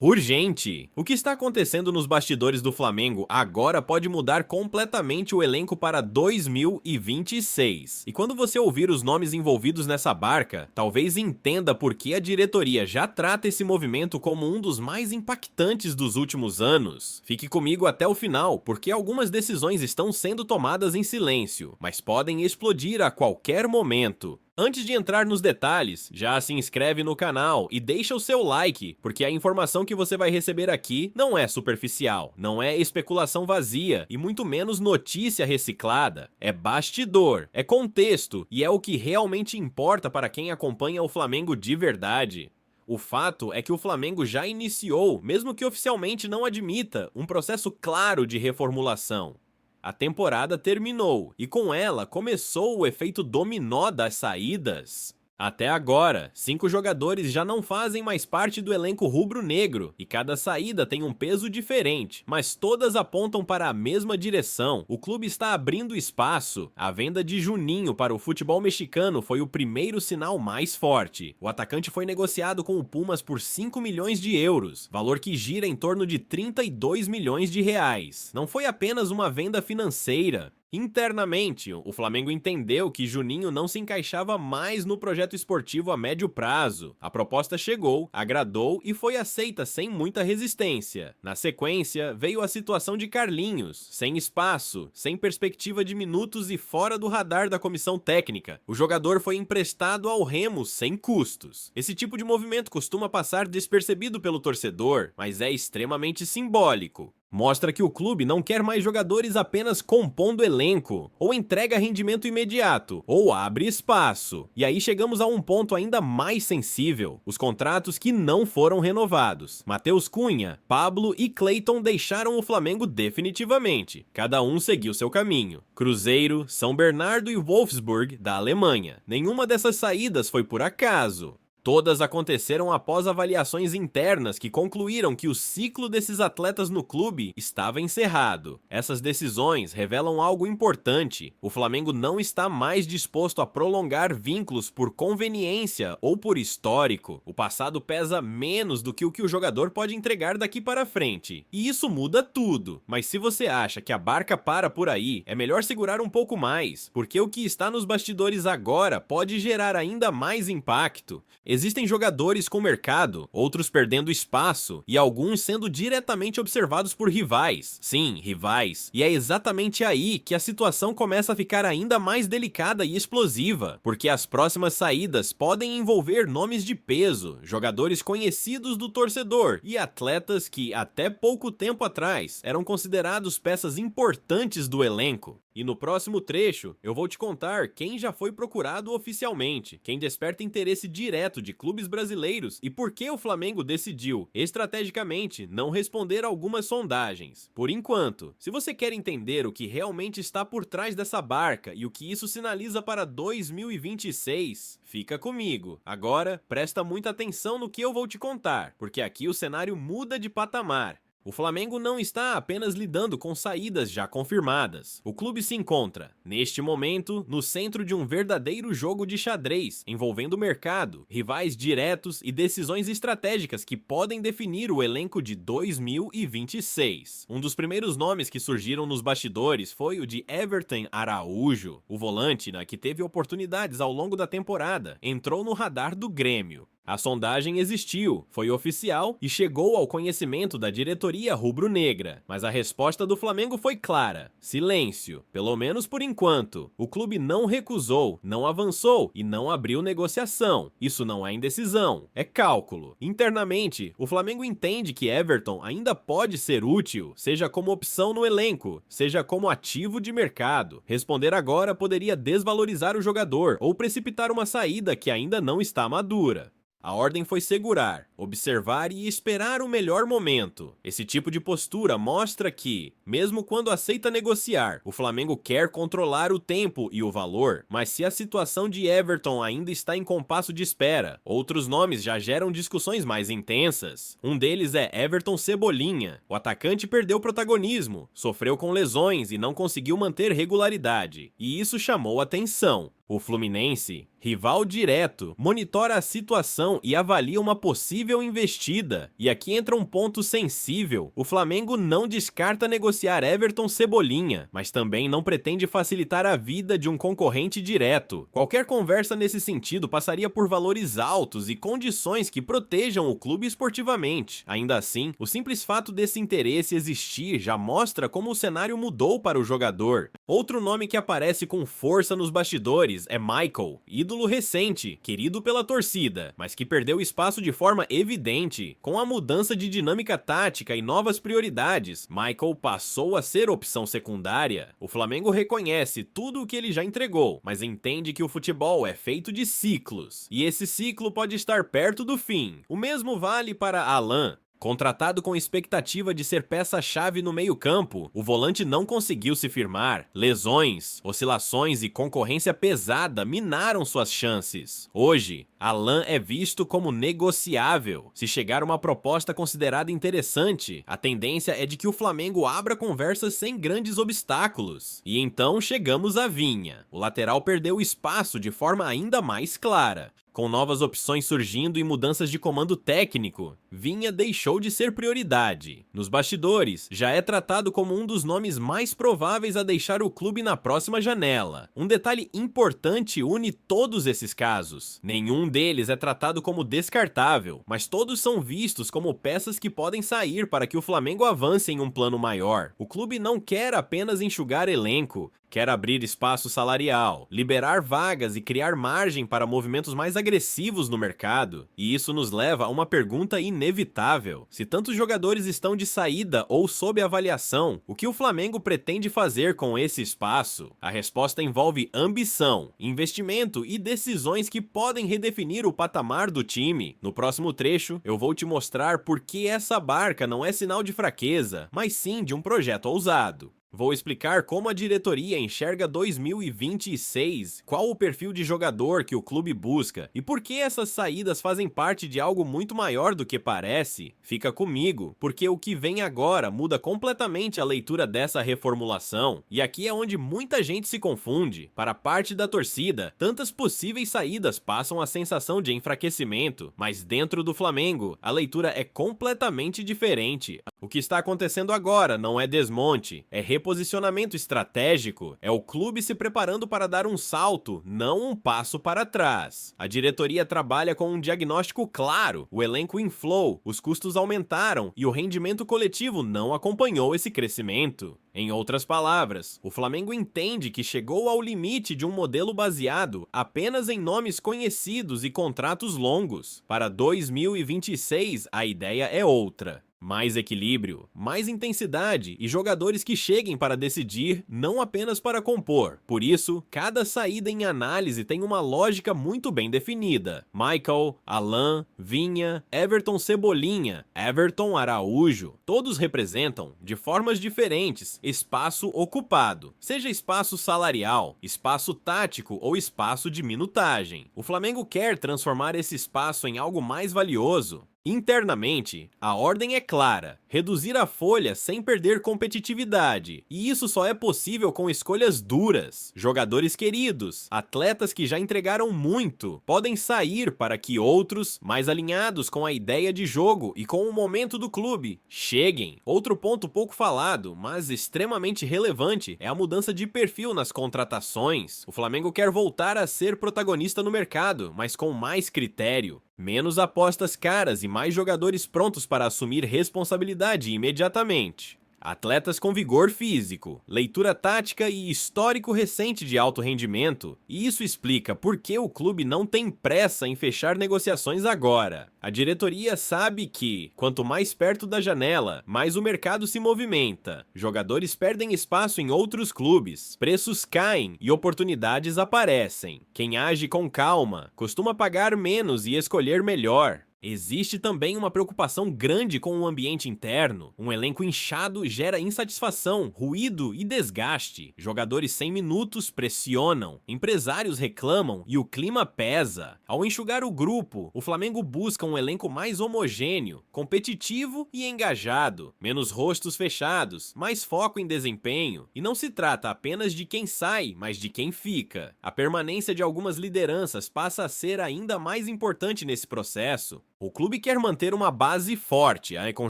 Urgente! O que está acontecendo nos bastidores do Flamengo agora pode mudar completamente o elenco para 2026. E quando você ouvir os nomes envolvidos nessa barca, talvez entenda por que a diretoria já trata esse movimento como um dos mais impactantes dos últimos anos. Fique comigo até o final, porque algumas decisões estão sendo tomadas em silêncio, mas podem explodir a qualquer momento. Antes de entrar nos detalhes, já se inscreve no canal e deixa o seu like, porque a informação que você vai receber aqui não é superficial, não é especulação vazia e muito menos notícia reciclada. É bastidor, é contexto e é o que realmente importa para quem acompanha o Flamengo de verdade. O fato é que o Flamengo já iniciou, mesmo que oficialmente não admita, um processo claro de reformulação. A temporada terminou e com ela começou o efeito dominó das saídas. Até agora, 5 jogadores já não fazem mais parte do elenco rubro-negro e cada saída tem um peso diferente, mas todas apontam para a mesma direção. O clube está abrindo espaço. A venda de Juninho para o futebol mexicano foi o primeiro sinal mais forte. O atacante foi negociado com o Pumas por 5 milhões de euros, valor que gira em torno de 32 milhões de reais. Não foi apenas uma venda financeira. Internamente, o Flamengo entendeu que Juninho não se encaixava mais no projeto esportivo a médio prazo. A proposta chegou, agradou e foi aceita sem muita resistência. Na sequência, veio a situação de Carlinhos, sem espaço, sem perspectiva de minutos e fora do radar da comissão técnica. O jogador foi emprestado ao Remo sem custos. Esse tipo de movimento costuma passar despercebido pelo torcedor, mas é extremamente simbólico. Mostra que o clube não quer mais jogadores apenas compondo elenco, ou entrega rendimento imediato, ou abre espaço. E aí chegamos a um ponto ainda mais sensível, os contratos que não foram renovados. Matheus Cunha, Pablo e Cleiton deixaram o Flamengo definitivamente, cada um seguiu seu caminho. Cruzeiro, São Bernardo e Wolfsburg, da Alemanha. Nenhuma dessas saídas foi por acaso. Todas aconteceram após avaliações internas que concluíram que o ciclo desses atletas no clube estava encerrado. Essas decisões revelam algo importante. O Flamengo não está mais disposto a prolongar vínculos por conveniência ou por histórico. O passado pesa menos do que o jogador pode entregar daqui para frente. E isso muda tudo. Mas se você acha que a barca para por aí, é melhor segurar um pouco mais, porque o que está nos bastidores agora pode gerar ainda mais impacto. Existem jogadores com mercado, outros perdendo espaço e alguns sendo diretamente observados por rivais. Sim, rivais. E é exatamente aí que a situação começa a ficar ainda mais delicada e explosiva, porque as próximas saídas podem envolver nomes de peso, jogadores conhecidos do torcedor e atletas que até pouco tempo atrás eram considerados peças importantes do elenco. E no próximo trecho, eu vou te contar quem já foi procurado oficialmente, quem desperta interesse direto de clubes brasileiros e por que o Flamengo decidiu, estrategicamente, não responder algumas sondagens. Por enquanto, se você quer entender o que realmente está por trás dessa barca e o que isso sinaliza para 2026, fica comigo. Agora, presta muita atenção no que eu vou te contar, porque aqui o cenário muda de patamar. O Flamengo não está apenas lidando com saídas já confirmadas. O clube se encontra, neste momento, no centro de um verdadeiro jogo de xadrez, envolvendo mercado, rivais diretos e decisões estratégicas que podem definir o elenco de 2026. Um dos primeiros nomes que surgiram nos bastidores foi o de Everton Araújo. O volante, que teve oportunidades ao longo da temporada, entrou no radar do Grêmio. A sondagem existiu, foi oficial e chegou ao conhecimento da diretoria rubro-negra, mas a resposta do Flamengo foi clara: silêncio, pelo menos por enquanto. O clube não recusou, não avançou e não abriu negociação. Isso não é indecisão, é cálculo. Internamente, o Flamengo entende que Everton ainda pode ser útil, seja como opção no elenco, seja como ativo de mercado. Responder agora poderia desvalorizar o jogador ou precipitar uma saída que ainda não está madura. A ordem foi segurar, observar e esperar o melhor momento. Esse tipo de postura mostra que, mesmo quando aceita negociar, o Flamengo quer controlar o tempo e o valor, mas se a situação de Everton ainda está em compasso de espera, outros nomes já geram discussões mais intensas. Um deles é Everton Cebolinha. O atacante perdeu protagonismo, sofreu com lesões e não conseguiu manter regularidade, e isso chamou atenção. O Fluminense, rival direto, monitora a situação e avalia uma possível possível investida. E aqui entra um ponto sensível. O Flamengo não descarta negociar Everton Cebolinha, mas também não pretende facilitar a vida de um concorrente direto. Qualquer conversa nesse sentido passaria por valores altos e condições que protejam o clube esportivamente. Ainda assim, o simples fato desse interesse existir já mostra como o cenário mudou para o jogador. Outro nome que aparece com força nos bastidores é Michael, ídolo recente, querido pela torcida, mas que perdeu espaço de forma evidente. Com a mudança de dinâmica tática e novas prioridades, Michael passou a ser opção secundária. O Flamengo reconhece tudo o que ele já entregou, mas entende que o futebol é feito de ciclos, e esse ciclo pode estar perto do fim. O mesmo vale para Alan. Contratado com expectativa de ser peça-chave no meio-campo, o volante não conseguiu se firmar. Lesões, oscilações e concorrência pesada minaram suas chances. Hoje, Alan é visto como negociável. Se chegar uma proposta considerada interessante, a tendência é de que o Flamengo abra conversas sem grandes obstáculos. E então chegamos a Vinha. O lateral perdeu espaço de forma ainda mais clara. Com novas opções surgindo e mudanças de comando técnico, Vinha deixou de ser prioridade. Nos bastidores, já é tratado como um dos nomes mais prováveis a deixar o clube na próxima janela. Um detalhe importante une todos esses casos. Nenhum deles é tratado como descartável, mas todos são vistos como peças que podem sair para que o Flamengo avance em um plano maior. O clube não quer apenas enxugar elenco, quer abrir espaço salarial, liberar vagas e criar margem para movimentos mais agressivos no mercado. E isso nos leva a uma pergunta inevitável. Se tantos jogadores estão de saída ou sob avaliação, o que o Flamengo pretende fazer com esse espaço? A resposta envolve ambição, investimento e decisões que podem redefinir o patamar do time. No próximo trecho, eu vou te mostrar por que essa barca não é sinal de fraqueza, mas sim de um projeto ousado. Vou explicar como a diretoria enxerga 2026, qual o perfil de jogador que o clube busca e por que essas saídas fazem parte de algo muito maior do que parece. Fica comigo, porque o que vem agora muda completamente a leitura dessa reformulação. E aqui é onde muita gente se confunde. Para parte da torcida, tantas possíveis saídas passam a sensação de enfraquecimento, mas dentro do Flamengo, a leitura é completamente diferente. O que está acontecendo agora não é desmonte, é reposicionamento estratégico, é o clube se preparando para dar um salto, não um passo para trás. A diretoria trabalha com um diagnóstico claro, o elenco inflou, os custos aumentaram e o rendimento coletivo não acompanhou esse crescimento. Em outras palavras, o Flamengo entende que chegou ao limite de um modelo baseado apenas em nomes conhecidos e contratos longos. Para 2026, a ideia é outra. Mais equilíbrio, mais intensidade e jogadores que cheguem para decidir, não apenas para compor. Por isso, cada saída em análise tem uma lógica muito bem definida. Michael, Alan, Vinha, Everton Cebolinha, Everton Araújo, todos representam, de formas diferentes, espaço ocupado, seja espaço salarial, espaço tático ou espaço de minutagem. O Flamengo quer transformar esse espaço em algo mais valioso. Internamente, a ordem é clara: reduzir a folha sem perder competitividade, e isso só é possível com escolhas duras. Jogadores queridos, atletas que já entregaram muito, podem sair para que outros, mais alinhados com a ideia de jogo e com o momento do clube, cheguem. Outro ponto pouco falado, mas extremamente relevante, é a mudança de perfil nas contratações. O Flamengo quer voltar a ser protagonista no mercado, mas com mais critério. Menos apostas caras e mais jogadores prontos para assumir responsabilidade imediatamente. Atletas com vigor físico, leitura tática e histórico recente de alto rendimento, e isso explica por que o clube não tem pressa em fechar negociações agora. A diretoria sabe que, quanto mais perto da janela, mais o mercado se movimenta. Jogadores perdem espaço em outros clubes, preços caem e oportunidades aparecem. Quem age com calma costuma pagar menos e escolher melhor. Existe também uma preocupação grande com o ambiente interno. Um elenco inchado gera insatisfação, ruído e desgaste. Jogadores sem minutos pressionam, empresários reclamam e o clima pesa. Ao enxugar o grupo, o Flamengo busca um elenco mais homogêneo, competitivo e engajado. Menos rostos fechados, mais foco em desempenho. E não se trata apenas de quem sai, mas de quem fica. A permanência de algumas lideranças passa a ser ainda mais importante nesse processo. O clube quer manter uma base forte, com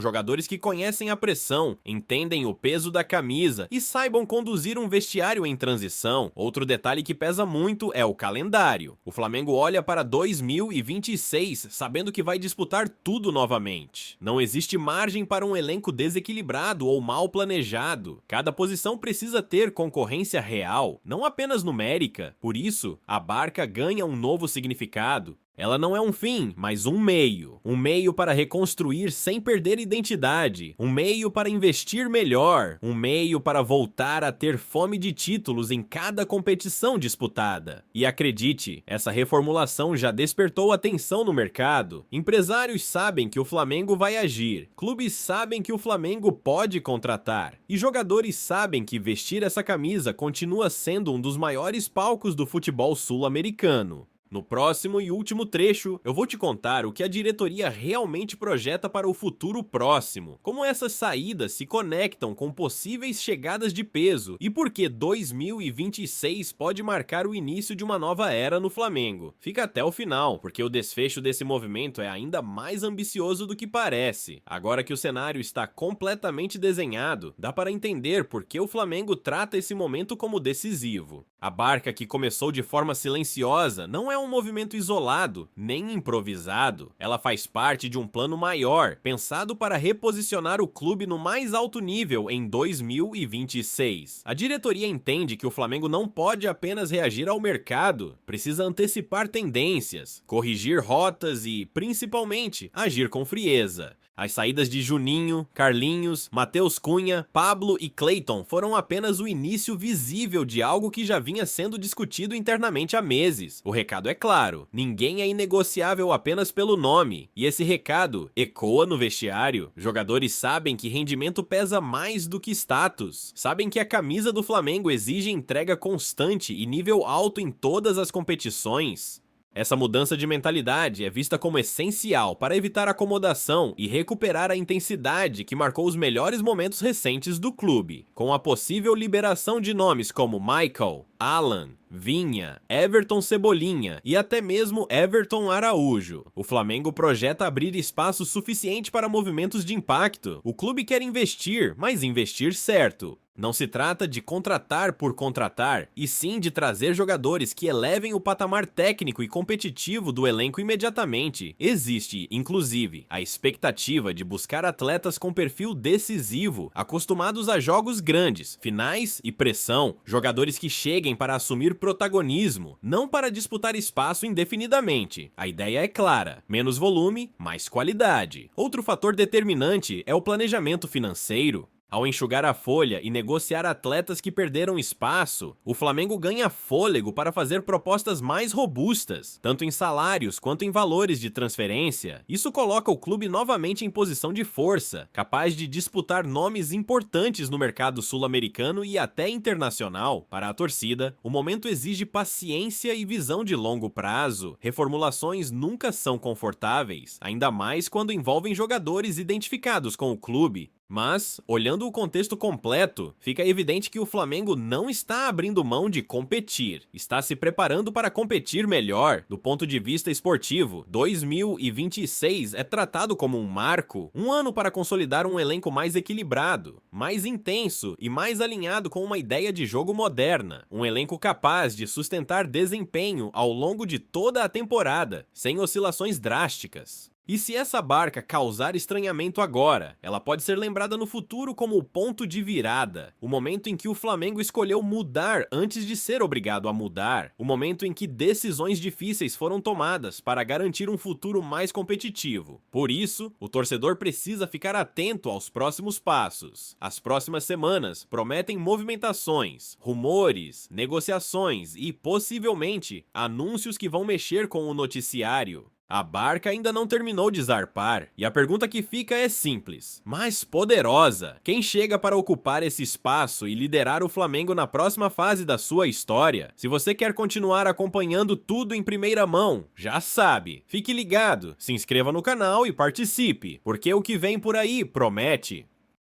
jogadores que conhecem a pressão, entendem o peso da camisa e saibam conduzir um vestiário em transição. Outro detalhe que pesa muito é o calendário. O Flamengo olha para 2026, sabendo que vai disputar tudo novamente. Não existe margem para um elenco desequilibrado ou mal planejado. Cada posição precisa ter concorrência real, não apenas numérica. Por isso, a Barca ganha um novo significado. Ela não é um fim, mas um meio. Um meio para reconstruir sem perder identidade. Um meio para investir melhor. Um meio para voltar a ter fome de títulos em cada competição disputada. E acredite, essa reformulação já despertou atenção no mercado. Empresários sabem que o Flamengo vai agir. Clubes sabem que o Flamengo pode contratar. E jogadores sabem que vestir essa camisa continua sendo um dos maiores palcos do futebol sul-americano. No próximo e último trecho, eu vou te contar o que a diretoria realmente projeta para o futuro próximo, como essas saídas se conectam com possíveis chegadas de peso e por que 2026 pode marcar o início de uma nova era no Flamengo. Fica até o final, porque o desfecho desse movimento é ainda mais ambicioso do que parece. Agora que o cenário está completamente desenhado, dá para entender por que o Flamengo trata esse momento como decisivo. A Barca, que começou de forma silenciosa, não é um movimento isolado, nem improvisado. Ela faz parte de um plano maior, pensado para reposicionar o clube no mais alto nível em 2026. A diretoria entende que o Flamengo não pode apenas reagir ao mercado, precisa antecipar tendências, corrigir rotas e, principalmente, agir com frieza. As saídas de Juninho, Carlinhos, Matheus Cunha, Pablo e Cleiton foram apenas o início visível de algo que já vinha sendo discutido internamente há meses. O recado é claro, ninguém é inegociável apenas pelo nome, e esse recado ecoa no vestiário. Jogadores sabem que rendimento pesa mais do que status, sabem que a camisa do Flamengo exige entrega constante e nível alto em todas as competições. Essa mudança de mentalidade é vista como essencial para evitar acomodação e recuperar a intensidade que marcou os melhores momentos recentes do clube. Com a possível liberação de nomes como Michael, Alan, Vinha, Everton Cebolinha e até mesmo Everton Araújo, o Flamengo projeta abrir espaço suficiente para movimentos de impacto. O clube quer investir, mas investir certo. Não se trata de contratar por contratar, e sim de trazer jogadores que elevem o patamar técnico e competitivo do elenco imediatamente. Existe, inclusive, a expectativa de buscar atletas com perfil decisivo, acostumados a jogos grandes, finais e pressão, jogadores que cheguem para assumir protagonismo, não para disputar espaço indefinidamente. A ideia é clara: menos volume, mais qualidade. Outro fator determinante é o planejamento financeiro. Ao enxugar a folha e negociar atletas que perderam espaço, o Flamengo ganha fôlego para fazer propostas mais robustas, tanto em salários quanto em valores de transferência. Isso coloca o clube novamente em posição de força, capaz de disputar nomes importantes no mercado sul-americano e até internacional. Para a torcida, o momento exige paciência e visão de longo prazo. Reformulações nunca são confortáveis, ainda mais quando envolvem jogadores identificados com o clube. Mas, olhando o contexto completo, fica evidente que o Flamengo não está abrindo mão de competir, está se preparando para competir melhor. Do ponto de vista esportivo, 2026 é tratado como um marco, um ano para consolidar um elenco mais equilibrado, mais intenso e mais alinhado com uma ideia de jogo moderna, um elenco capaz de sustentar desempenho ao longo de toda a temporada, sem oscilações drásticas. E se essa Barca causar estranhamento agora, ela pode ser lembrada no futuro como o ponto de virada, o momento em que o Flamengo escolheu mudar antes de ser obrigado a mudar, o momento em que decisões difíceis foram tomadas para garantir um futuro mais competitivo. Por isso, o torcedor precisa ficar atento aos próximos passos. As próximas semanas prometem movimentações, rumores, negociações e, possivelmente, anúncios que vão mexer com o noticiário. A Barca ainda não terminou de zarpar, e a pergunta que fica é simples, mas poderosa. Quem chega para ocupar esse espaço e liderar o Flamengo na próxima fase da sua história? Se você quer continuar acompanhando tudo em primeira mão, já sabe. Fique ligado, se inscreva no canal e participe, porque o que vem por aí promete.